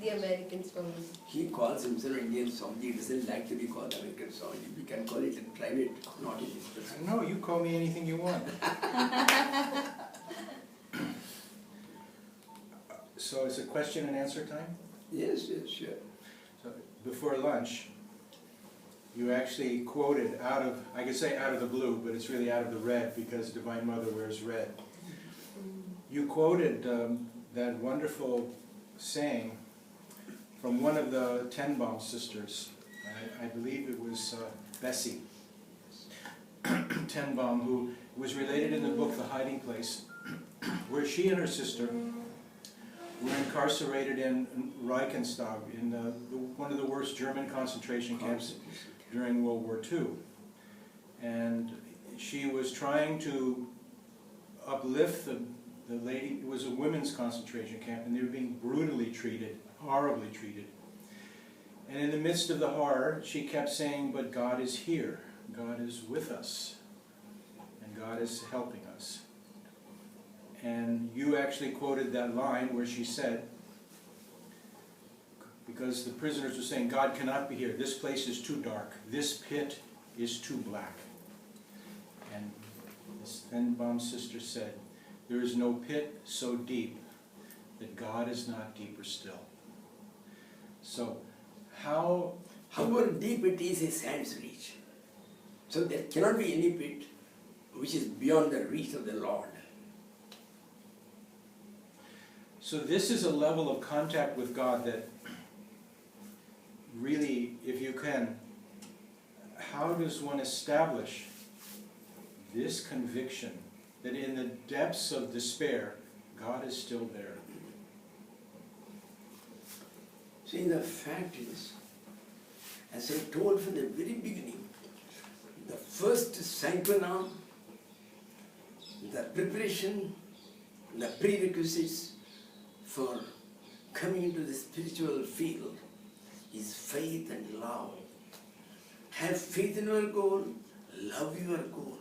the American Swamiji. He calls himself Indian Swamiji. He doesn't like to be called American Swamiji. We can call it in private, not in his person. No, you call me anything you want. So is it question and answer time? Yes, yes, sure. So before lunch, you actually quoted out of, I could say out of the blue, but it's really out of the red because Divine Mother wears red. You quoted that wonderful saying from one of the Tenbaum sisters. I believe it was Bessie Tenbaum, who was related in the book The Hiding Place, where she and her sister were incarcerated in Reichenstag, in one of the worst German concentration camps during World War II. And she was trying to uplift the lady. It was a women's concentration camp, and they were being brutally treated, horribly treated. And in the midst of the horror, she kept saying, but God is here, God is with us, and God is helping us. And you actually quoted that line where she said, because the prisoners were saying, God cannot be here, this place is too dark, this pit is too black. And this Tenbaum sister said, there is no pit so deep that God is not deeper still. So, however deep it is, his hands reach. So there cannot be any pit which is beyond the reach of the Lord. So this is a level of contact with God that really, if you can, how does one establish this conviction that in the depths of despair, God is still there? See, the fact is, as I told from the very beginning, the first sanguinam, the preparation, the prerequisites for coming into the spiritual field is faith and love. Have faith in your goal, love your goal.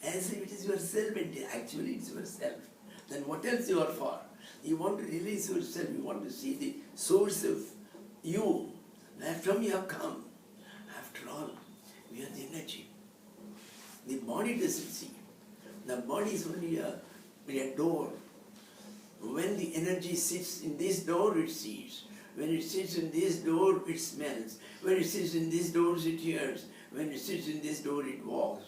As if it is yourself, and actually it's yourself. Then what else you are for? You want to release yourself, you want to see the source of you, that from you have come. After all, we are the energy. The body doesn't see. The body is only a door. When the energy sits in this door, it sees. When it sits in this door, it smells. When it sits in this door, it hears. When it sits in this door, it walks.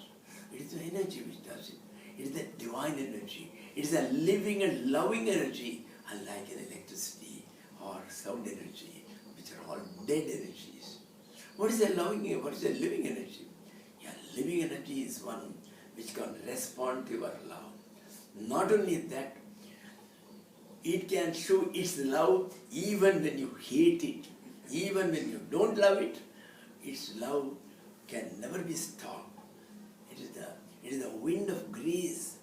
It is the energy which does it. It is the divine energy. It is a living and loving energy, unlike an electricity or sound energy, which are all dead energies. What is a loving, what is a living energy? Yeah, living energy is one which can respond to your love. Not only that, it can show its love even when you hate it, even when you don't love it. Its love can never be stopped. It is the wind of grace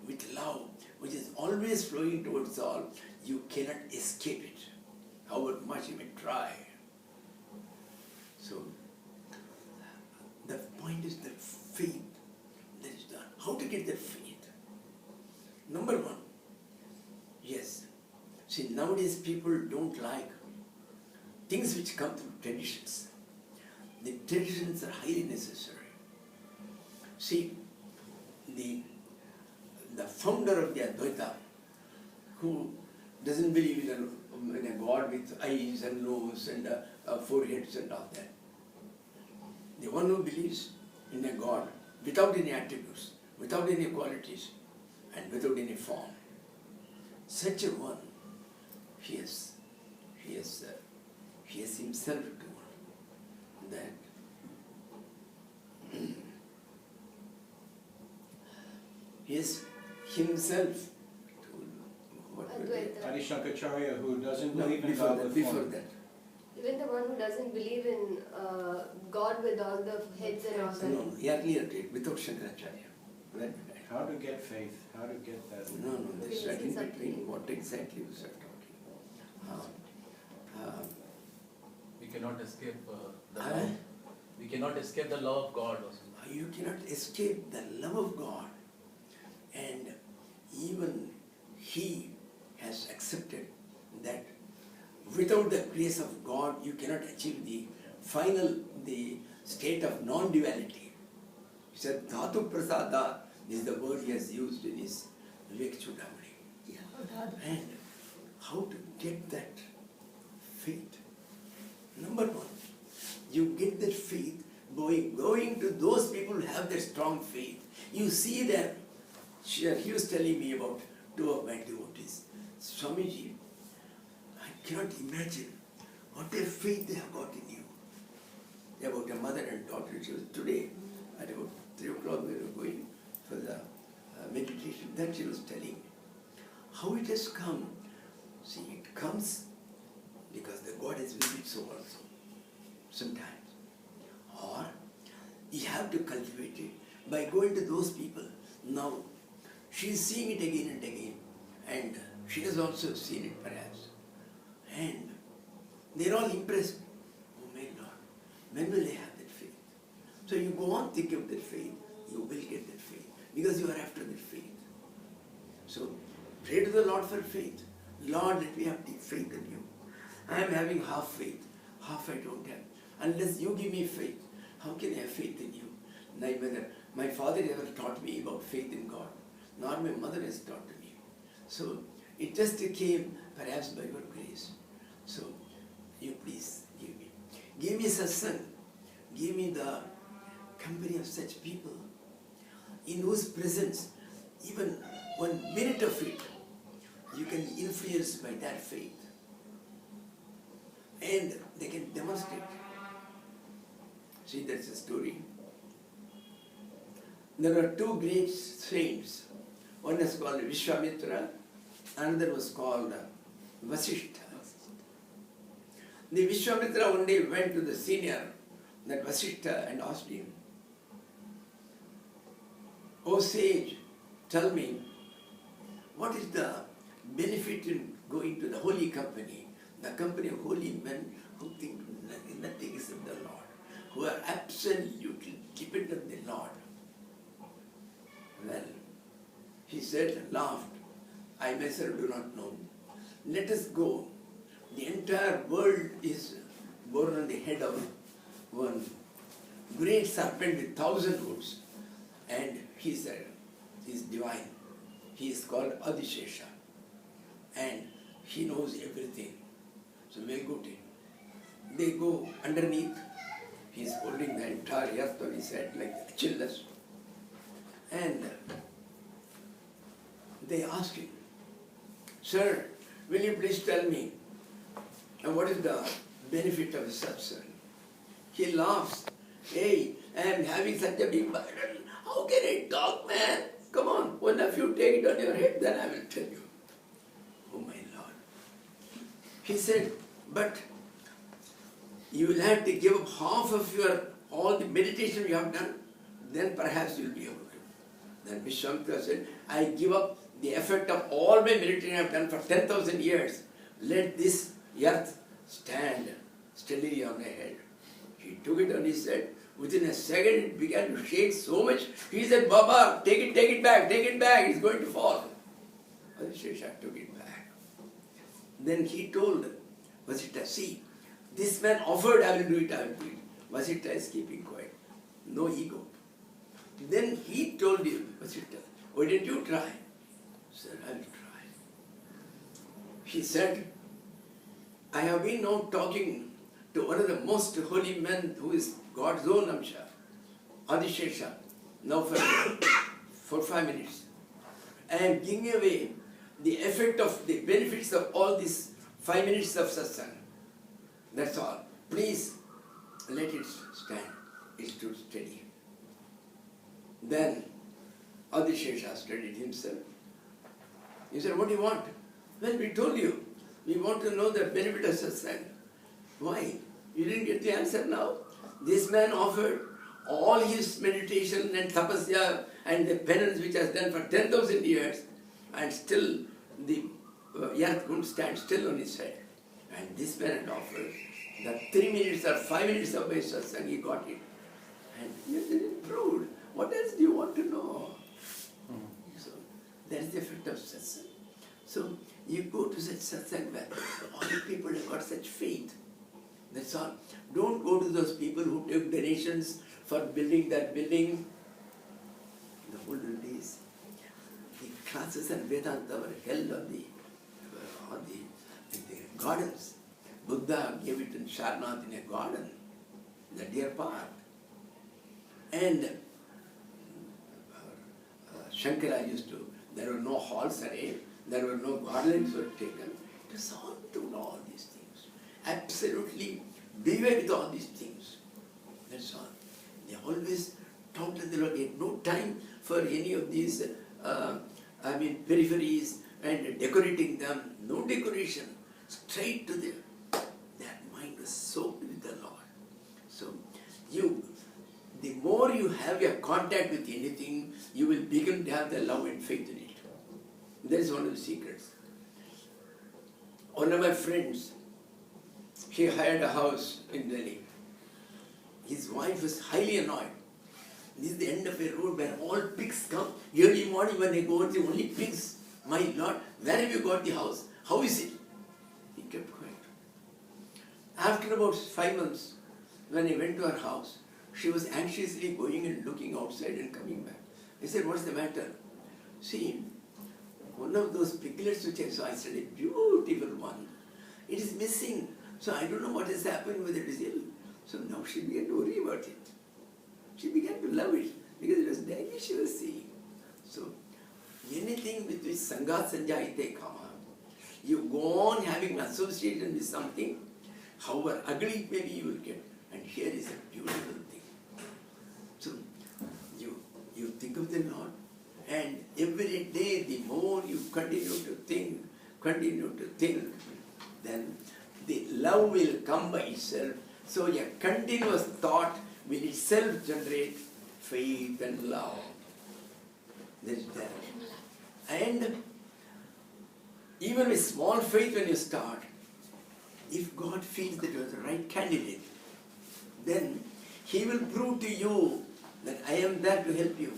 with love, which is always flowing towards all. You cannot escape it, however much you may try. So, the point is the faith that is done. How to get that faith? Number one, yes. See, nowadays people don't like things which come through traditions. The traditions are highly necessary. See, the founder of the Advaita, who doesn't believe in a God with eyes and nose and foreheads and all that. The one who believes in a God without any attributes, without any qualities, and without any form. Such a one, he has himself told that he has himself told what will Advaita. Adi Shankaracharya, who doesn't No, believe in before God that, with before form. that. Even the one who doesn't believe in God with all the heads and No, organs. no, he earlier did, without Shankaracharya. Right? How to get faith, how to get that. No, this Okay, right in this is between, what exactly was I talking? We cannot escape the Huh? love. We cannot escape the love of God also. You cannot escape the love of God. And even he has accepted that without the grace of God, you cannot achieve the state of non-duality. He said, Dhatu Prasada is the word he has used in his Vivek Chudamani. And how to get that faith? Number one, you get that faith going to those people who have that strong faith. You see them. He was telling me about two of my devotees. Swamiji, I cannot imagine what a faith they have got in you. About a mother and daughter. She was today at about 3 o'clock we were going for the meditation. That she was telling me. How it has come. See, it comes because the God has willed it so also. Sometimes. Or you have to cultivate it by going to those people. Now, she is seeing it again and again. And she has also seen it perhaps. And they are all impressed. Oh my Lord, when will they have that faith? So you go on thinking of that faith, you will get that faith. Because you are after that faith. So pray to the Lord for faith. Lord, let me have deep faith in you. I am having half faith. Half I don't have. Unless you give me faith, how can I have faith in you? Neither my father ever taught me about faith in God, nor my mother has taught to me. So it just came perhaps by your grace. So you please give me. Give me satsang. Give me the company of such people in whose presence even 1 minute of it you can be influenced by that faith. And they can demonstrate. See, that's a story. There are two great saints. One is called Vishwamitra, another was called Vasishtha. The Vishwamitra one day went to the senior, that Vasishtha, and asked him, "O sage, tell me, what is the benefit in going to the holy company, the company of holy men who think nothing except the Lord, who are absolutely dependent on the Lord?" Well, he said, laughed, "I myself do not know. Let us go. The entire world is born on the head of one great serpent with 1,000 hoods. And he said, he is divine. He is called Adishesha. And he knows everything. So we'll go to him." They go underneath. He is holding the entire earth on his head like Achilles. And they ask him, "Sir, will you please tell me, what is the benefit of satsang?" He laughs. "Hey, I am having such a big burden. How can I talk, man? Come on, one of you take it on your head, then I will tell you." Oh my Lord. He said, "But you will have to give up half of all the meditation you have done, then perhaps you will be able to." Then Vishwamitra said, "I give up the effect of all my meditation I have done for 10,000 years. Let this earth stand steadily on my head." He took it on his head. Within a second it began to shake so much. He said, "Baba, take it back, it's going to fall." Adishesha took it back. Then he told Vasishtha, "See, this man offered, I will do it. Vasishtha is keeping quiet. No ego. Then he told him, Vasishtha, "Why didn't you try?" He said, "I will try." He said, "I have been now talking to one of the most holy men who is God's own Amsha, Adishesha, now for 5 minutes. I am giving away the effect of the benefits of all these 5 minutes of satsang. That's all. Please let it stand." It stood steady. Then Adishesha studied himself. He said, "What do you want?" "Well, we told you. We want to know the benefit of satsang." "Why? You didn't get the answer now? This man offered all his meditation and tapasya and the penance which has done for 10,000 years, and still the earth couldn't stand still on his head. And this man had offered the 3 minutes or 5 minutes of my satsang, he got it. And he has improved. What else do you want to know?" So that is the effect of satsang. So You go to such satsang where all the people have got such faith. That's all. Don't go to those people who take donations for building that building. In the olden days, the classes and Vedanta were held on the gardens. Buddha gave it in Sharnath in a garden, in the deer park. And Shankara used to, there were no halls arranged, there were no garlands were taken. It was all doing all these things. Absolutely beware with all these things. That's all. They always talked that there was no time for any of these, peripheries and decorating them. No decoration. Straight to them. Their mind was soaked with the Lord. So, the more you have your contact with anything, you will begin to have the love and faith in it. That is one of the secrets. One of my friends, he hired a house in Delhi. His wife was highly annoyed. This is the end of a road where all pigs come. Early morning when they go, the only pigs. My Lord, where have you got the house? How is it? He kept quiet. After about 5 months, when I went to her house, she was anxiously going and looking outside and coming back. I said, what's the matter? See, one of those piglets which I saw, I said, a beautiful one. It is missing. So I don't know what has happened, whether it is ill. So now she began to worry about it. She began to love it because it was daily she was seeing. So anything with which Sangha Sanjayite Kama, you go on having association with something, however ugly it may be, you will get. And here is a beautiful thing. So you think of the Lord, and every day the more you continue to think, then the love will come by itself. So a continuous thought will itself generate faith and love. That is there. And even with small faith when you start, if God feels that you are the right candidate, then He will prove to you that I am there to help you.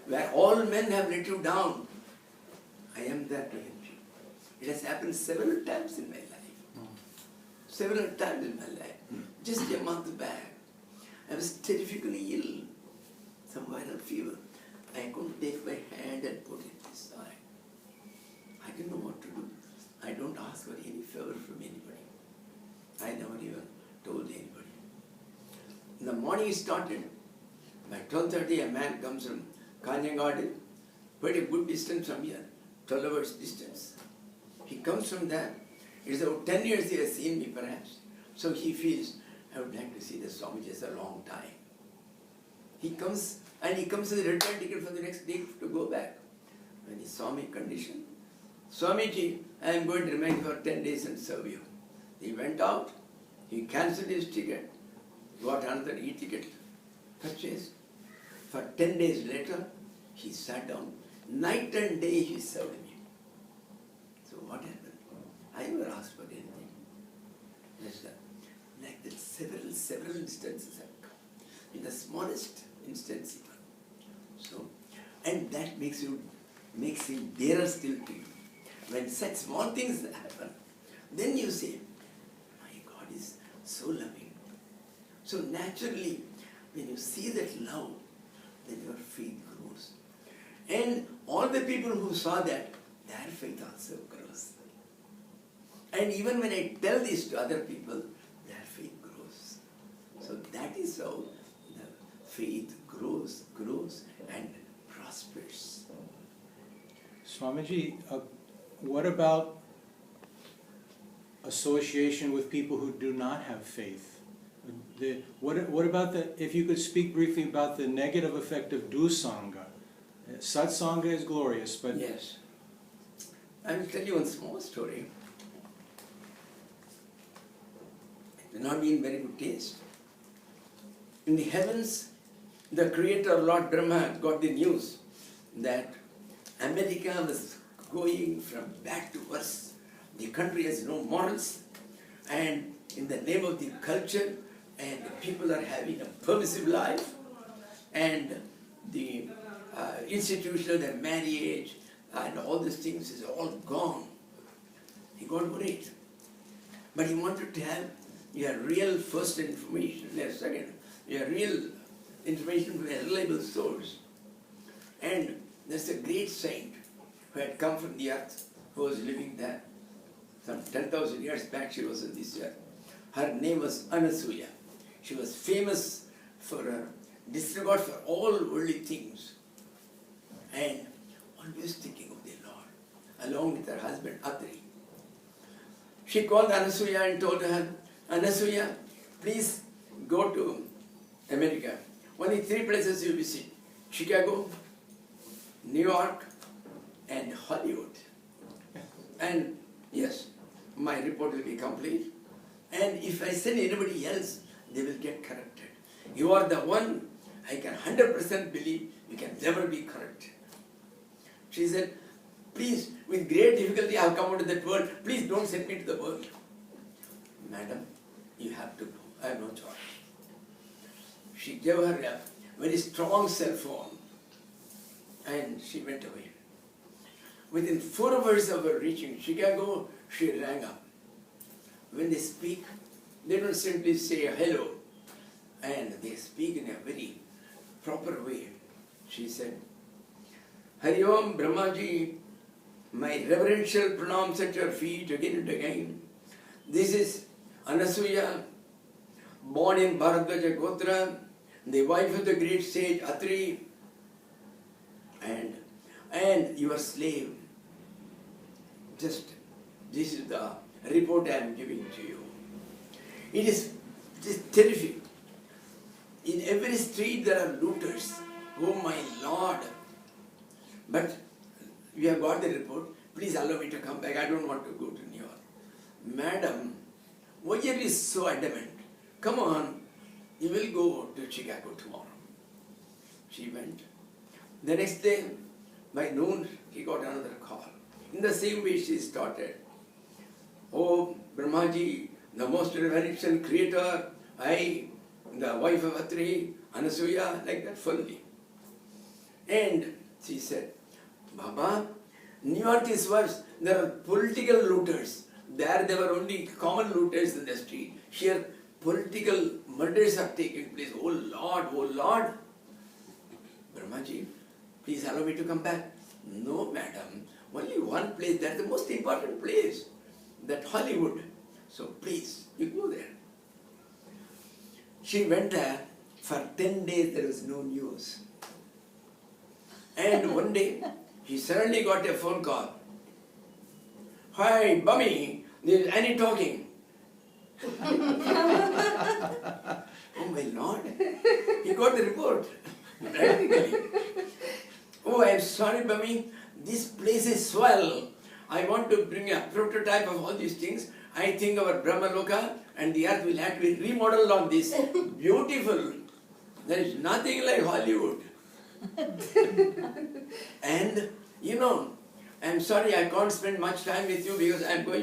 Where all men have let you down, I am there to help you. It has happened several times in my life. Several times in my life. Just a month back, I was terrifically ill. Some viral fever. I couldn't take my hand and put it this side. I didn't know what to do. I don't ask for any favor from anybody. I never even told anybody. In the morning it started. By 12:30 a man comes from Kanya Garden, quite a good distance from here, 12 hours distance. He comes from there. It is about 10 years he has seen me perhaps. So he feels, I would like to see the Swamiji. It's a long time. He comes with a return ticket for the next day to go back. When he saw my condition, Swamiji, I am going to remain for 10 days and serve you. He went out, he cancelled his ticket, got another e-ticket purchased. For 10 days later, he sat down. Night and day he served me. So what happened? I never asked for anything. Like that several instances have come. In the smallest instance even. So, and that makes him dearer still to you. When such small things happen, then you say, my God is so loving. So naturally, when you see that love, then your faith grows. And all the people who saw that, their faith also grows. And even when I tell this to other people, their faith grows. So that is how the faith grows and prospers. Swamiji, what about association with people who do not have faith? What about if you could speak briefly about the negative effect of Dussanga? Satsanga is glorious, but... Yes. I will tell you one small story. It may not be in very good taste. In the heavens, the Creator, Lord Brahma, got the news that America was going from bad to worse. The country has no morals, and in the name of the culture, and the people are having a permissive life, and the institutional, the marriage, and all these things is all gone. He got worried. But he wanted to have your real first information, second, your real information from a reliable source. And there's a great saint who had come from the earth, who was living there. Some 10,000 years back she was in this earth. Her name was Anasuya. She was famous for her disregard for all worldly things and always thinking of the Lord, along with her husband Atri. She called Anasuya and told her, Anasuya, please go to America. Only 3 places you visit: Chicago, New York, and Hollywood. And yes, my report will be complete. And if I send anybody else, they will get corrected. You are the one I can 100% believe you can never be corrected. She said, please, with great difficulty I have come out of that world. Please don't send me to the world. Madam, you have to go. I have no choice. She gave her a very strong cell phone and she went away. Within 4 hours of her reaching Chicago, she rang up. When they speak, they don't simply say hello, and they speak in a very proper way. She said, Hari Om Brahmaji, my reverential pranams at your feet again and again. This is Anasuya, born in Bharadwaja Gotra, the wife of the great sage Atri, and your slave. This is the report I am giving to you. It is terrific. In every street there are looters. Oh my Lord. But we have got the report. Please allow me to come back. I don't want to go to New York. Madam, why are you so adamant? Come on, you will go to Chicago tomorrow. She went. The next day, by noon, he got another call. In the same way she started. Oh, Brahmaji, the most reverential creator, I, the wife of Atri, Anasuya, like that fully. And she said, Baba, New York is worse. There are political looters. There were only common looters in the street. Here, political murders are taking place. Oh Lord, oh Lord. Brahmaji, please allow me to come back. No, madam. Only one place. That's the most important place. That Hollywood. So please, you go there. She went there. For 10 days there was no news. And one day, he suddenly got a phone call. Hi, Bummy, there is Annie talking. Oh my Lord, he got the report. Practically. Oh, I am sorry, Bummy, this place is swell. I want to bring a prototype of all these things. I think our Brahmaloka and the earth will have to be remodeled on this. Beautiful. There is nothing like Hollywood. And, you know, I'm sorry I can't spend much time with you because I'm going